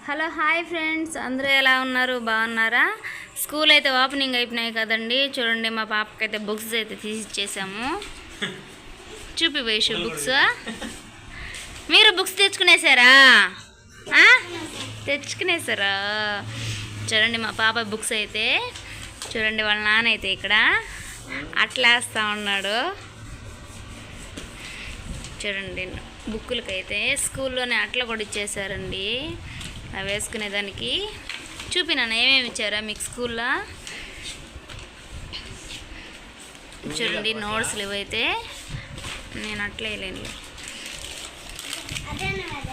Hello hi friends, అందరూ ఎలా ఉన్నారు? బాగున్నారా? స్కూల్ అయితే ఓపెనింగ్ అయిపోయినాయి కదండి. చూడండి, మా పాపకైతే బుక్స్ అయితే తీసి ఇచ్చేసాము. చూపి వైషు బుక్స్. మీరు బుక్స్ తెచ్చుకునేసారా? తెచ్చుకునేసారా? చూడండి, మా పాప బుక్స్ అయితే చూడండి. వాళ్ళ నాన్న అయితే ఇక్కడ అట్లేస్తా ఉన్నాడు. చూడండి, బుక్కులకైతే స్కూల్లోనే అట్లా కూడా ఇచ్చేసారండి. అవి వేసుకునేదానికి. చూపినాను ఏమేమి ఇచ్చారా మీకు స్కూల్లో. చూడండి, నోట్స్లు ఇవైతే నేను అట్లా వేయలేను.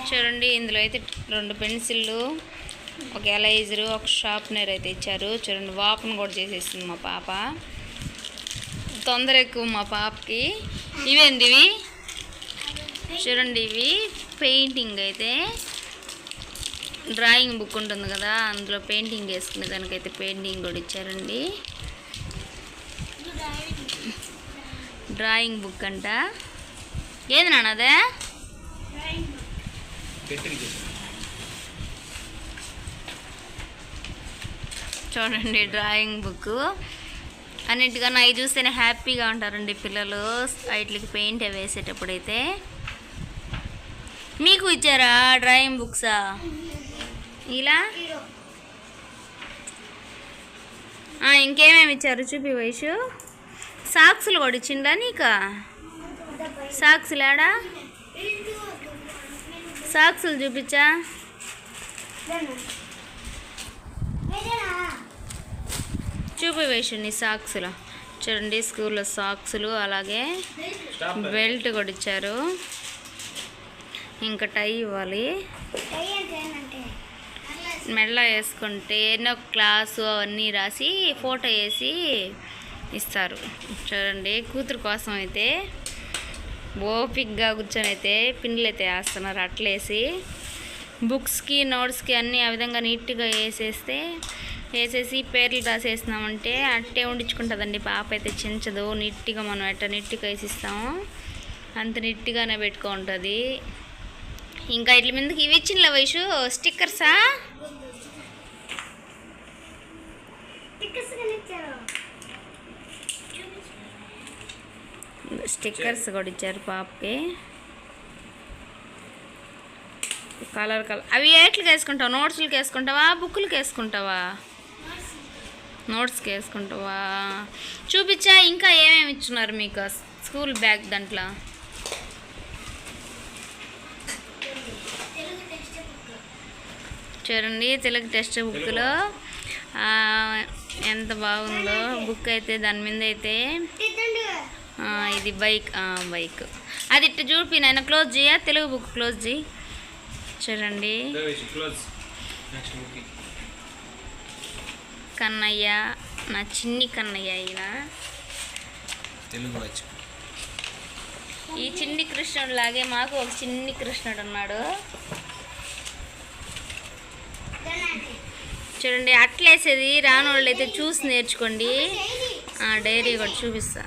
చూడండి, ఇందులో అయితే 2 పెన్సిళ్ళు, ఒక ఎలైజరు, ఒక షార్ప్నర్ అయితే ఇచ్చారు. చూడండి, వాపన్ కూడా చేసేసింది మా పాప. తొందర ఎక్కువ మా పాపకి. ఇవేంది ఇవి? చూడండి, ఇవి పెయింటింగ్ అయితే డ్రాయింగ్ బుక్ ఉంటుంది కదా, అందులో పెయింటింగ్ వేసుకునే దానికైతే పెయింటింగ్ కూడా ఇచ్చారండి. డ్రాయింగ్ బుక్ అంట. ఏది నాన్న అదే? చూడండి, డ్రాయింగ్ బుక్. అన్నిటికన్నా అవి చూస్తేనే హ్యాపీగా ఉంటారండి పిల్లలు, వాటికి పెయింట్ వేసేటప్పుడైతే. మీకు ఇచ్చారా డ్రాయింగ్ బుక్సా? ఇలా ఇంకేమేమి ఇచ్చారు చూపి వైషు. సాక్సులు కూడా ఇచ్చిందా నీకా? సాక్సులు ఆడా? సాక్సులు చూపించా. చూపి వైషు నీ సాక్సులు. చూడండి, స్కూల్లో సాక్సులు, అలాగే బెల్ట్ కూడా ఇచ్చారు. ఇంకా టై ఇవ్వాలి. మెడల వేసుకుంటే ఎన్నో క్లాసు అవన్నీ రాసి ఫోటో వేసి ఇస్తారు. చూడండి, కూతురు కోసం అయితే ఓపిక్గా కూర్చొని అయితే పిన్నులు అయితే వేస్తున్నారు. అట్లేసి బుక్స్కి నోట్స్కి అన్నీ ఆ విధంగా నీట్గా వేసేసి పేర్లు రాసేసినామంటే అట్టే ఉండించుకుంటుందండి పాప అయితే. చించదు. నీట్గా మనం ఎట్ట నీట్గా వేసిస్తాము అంత నీట్గానే పెట్టుకుంటుంది. ఇంకా ఇట్ల మీదకి ఇవి ఇచ్చిన వయసు స్టిక్కర్సా? స్టిక్కర్స్ కూడా ఇచ్చారు పాపకి. కలర్ అవి ఎట్లకి వేసుకుంటావా? నోట్స్లకి వేసుకుంటావా, బుక్కులకి వేసుకుంటావా? నోట్స్కి వేసుకుంటావా? చూపించా. ఇంకా ఏమేమి ఇచ్చున్నారు మీకు స్కూల్ బ్యాగ్ దాంట్లో? చూడండి, తెలుగు టెక్స్ట్ బుక్లో ఎంత బాగుందో బుక్ అయితే. దాని మీద అయితే ఇది బైక్. అది ఇట్లా చూపి నాయన. క్లోజ్ చేయ, తెలుగు బుక్ క్లోజ్ చేయి. చూడండి, కన్నయ్య, నా చిన్ని కన్నయ్య. ఈయన ఈ చిన్ని కృష్ణుడు లాగే మాకు ఒక చిన్ని కృష్ణుడు ఉన్నాడు. చూడండి, అట్లేసేది రానోళ్ళు అయితే చూసి నేర్చుకోండి. డైరీ కూడా చూపిస్తా.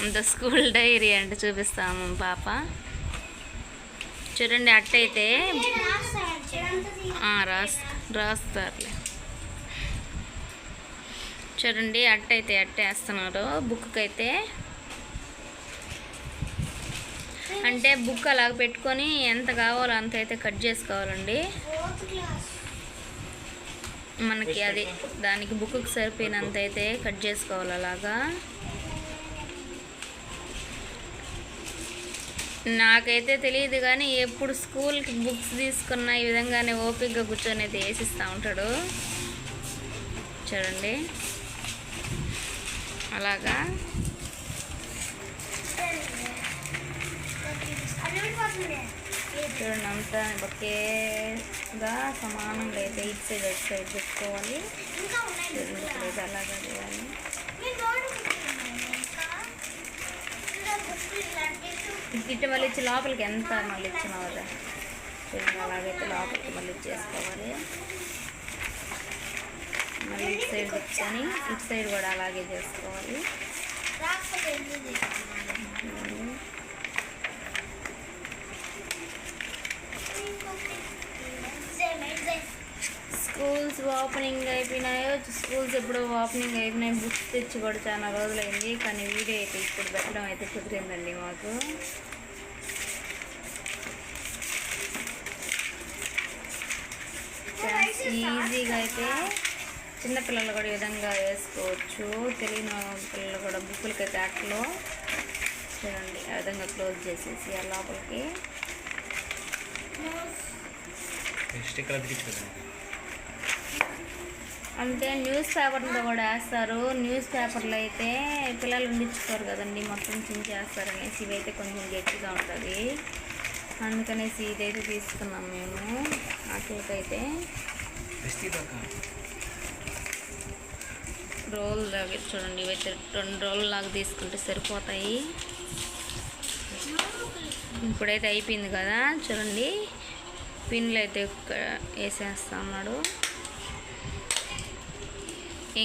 అంత స్కూల్ డైరీ అంటే చూపిస్తాము పాప. చూడండి, అట్టయితే రాస్తారులే. చూడండి, అట్టయితే అట్టేస్తున్నారు బుక్కి అయితే. అంటే బుక్ అలాగ పెట్టుకొని ఎంత కావాలో అంత అయితే కట్ చేసుకోవాలండి మనకి. అది దానికి బుక్కి సరిపోయినంత అయితే కట్ చేసుకోవాలి అలాగా. నాకైతే తెలియదు కానీ ఎప్పుడు స్కూల్కి బుక్స్ తీసుకున్న ఈ విధంగానే ఓపికగా కూర్చొని అయితే వేసిస్తూ ఉంటాడు. చూడండి, అలాగా. చూడండి, అంతా ఒకేగా సమానంగా అయితే ఇటు సైడ్ అటు సైడ్ పెట్టుకోవాలి. లేదు అలాగా చేయాలి. ఇటు మళ్ళీ ఇచ్చి లోపలికి ఎంత మళ్ళీ ఇచ్చినావు కదా. చూడండి, అలాగైతే లోపలికి మళ్ళీ ఇచ్చేసుకోవాలి. మళ్ళీ ఇటు సైడ్ తెచ్చుకొని ఇటు సైడ్ కూడా అలాగే చేసుకోవాలి. ఓపెనింగ్ అయిపోయినాయో, స్కూల్స్ ఎప్పుడు ఓపెనింగ్ అయిపోయినాయి. బుక్స్ తెచ్చి కూడా చాలా రోజులైంది, కానీ వీడియో అయితే ఇప్పుడు పెట్టడం అయితే కుదిరిందండి మాకు. ఈజీగా అయితే చిన్నపిల్లలు కూడా ఈ విధంగా వేసుకోవచ్చు. తెలియని పిల్లలు కూడా బుక్కులకి అయితే అట్లో చూడండి ఆ విధంగా క్లోజ్ చేసేసి ఆ లోపలికి అంటే న్యూస్ పేపర్లో కూడా వేస్తారు. న్యూస్ పేపర్లో అయితే పిల్లలు ఉండించుకోరు కదండి, మొత్తం చించేస్తారు అనేసి ఇవైతే కొంచెం గట్టిగా ఉంటుంది. అందుకనేసి ఇదైతే తీసుకున్నాం మేము. అట్లకైతే రోల్ లాగా చూడండి, ఇవైతే 2 రోల్ లాగా తీసుకుంటే సరిపోతాయి. ఇప్పుడైతే అయిపోయింది కదా చూడండి, పిన్లు అయితే వేసేస్తా ఉన్నాడు.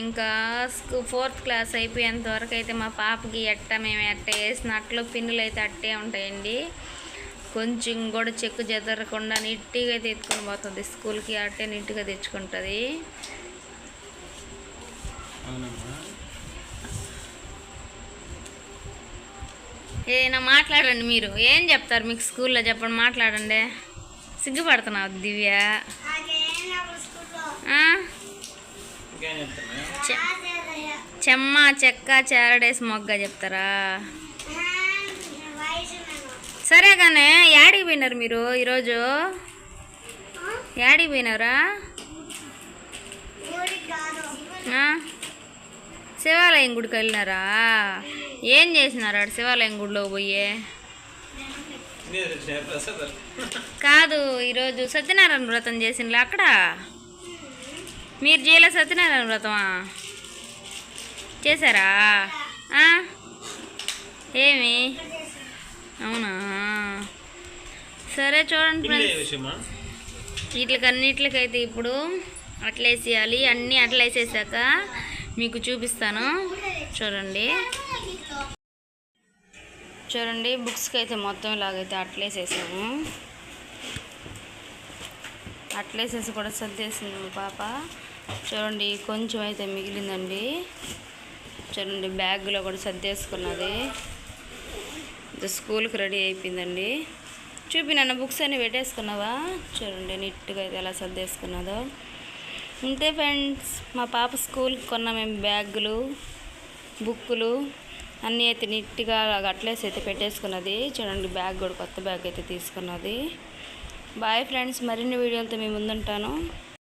ఇంకా 4th క్లాస్ అయిపోయేంత వరకు అయితే మా పాపకి మేము ఎట్ట వేసినట్లు పిన్నులు అయితే అట్టే ఉంటాయండి. కొంచెం కూడా చెక్కు చెదరకుండా నీట్గా అయితే ఎత్తుకొని పోతుంది స్కూల్కి, అట్టే నీట్గా తెచ్చుకుంటుంది. ఏదైనా మాట్లాడండి, మీరు ఏం చెప్తారు మీకు స్కూల్లో చెప్పండి, మాట్లాడండి. సిగ్గుపడుతున్నావు దివ్య? చెమ్మ చెక్క చేరడేసి మొగ్గ చెప్తారా? సరే కానీ యాడికి పోయినారు మీరు ఈరోజు? యాడికి పోయినారా? శివాలయం గుడికి వెళ్ళినారా? ఏం చేసినారు ఆడ శివాలయం గుడిలో పోయి? కాదు, ఈరోజు సత్యనారాయణ వ్రతం చేసిండ్లే అక్కడ. మీరు చేయలే సత్యనారాయణ వ్రతమా? చేశారా? ఏమి? అవునా? సరే చూడండి ఫ్రెండ్స్, వీటికన్నిటికైతే ఇప్పుడు అట్లేసేయాలి. అన్నీ అట్లేసేసాక మీకు చూపిస్తాను. చూడండి చూడండి బుక్స్కి అయితే మొత్తం ఇలాగైతే అట్లేసేసాము. అట్లేసేసి కూడా సర్దేసింది మా పాప. చూడండి కొంచెం అయితే మిగిలిందండి. చూడండి బ్యాగ్లో కూడా సర్దేసుకున్నది. స్కూల్కి రెడీ అయిపోయిందండి. చూపినన్న బుక్స్ అన్నీ పెట్టేసుకున్నావా? చూడండి నీట్గా అయితే ఎలా సర్దేసుకున్నదో. అంతే ఫ్రెండ్స్, మా పాప స్కూల్కి కొన్న మేము బ్యాగులు బుక్కులు అన్నీ అయితే నీట్గా అట్లేసి అయితే పెట్టేసుకున్నది. చూడండి బ్యాగ్ కూడా కొత్త బ్యాగ్ అయితే తీసుకున్నది. బాయ్ ఫ్రెండ్స్, మరిన్ని వీడియోలతో మేము ముందుంటాను.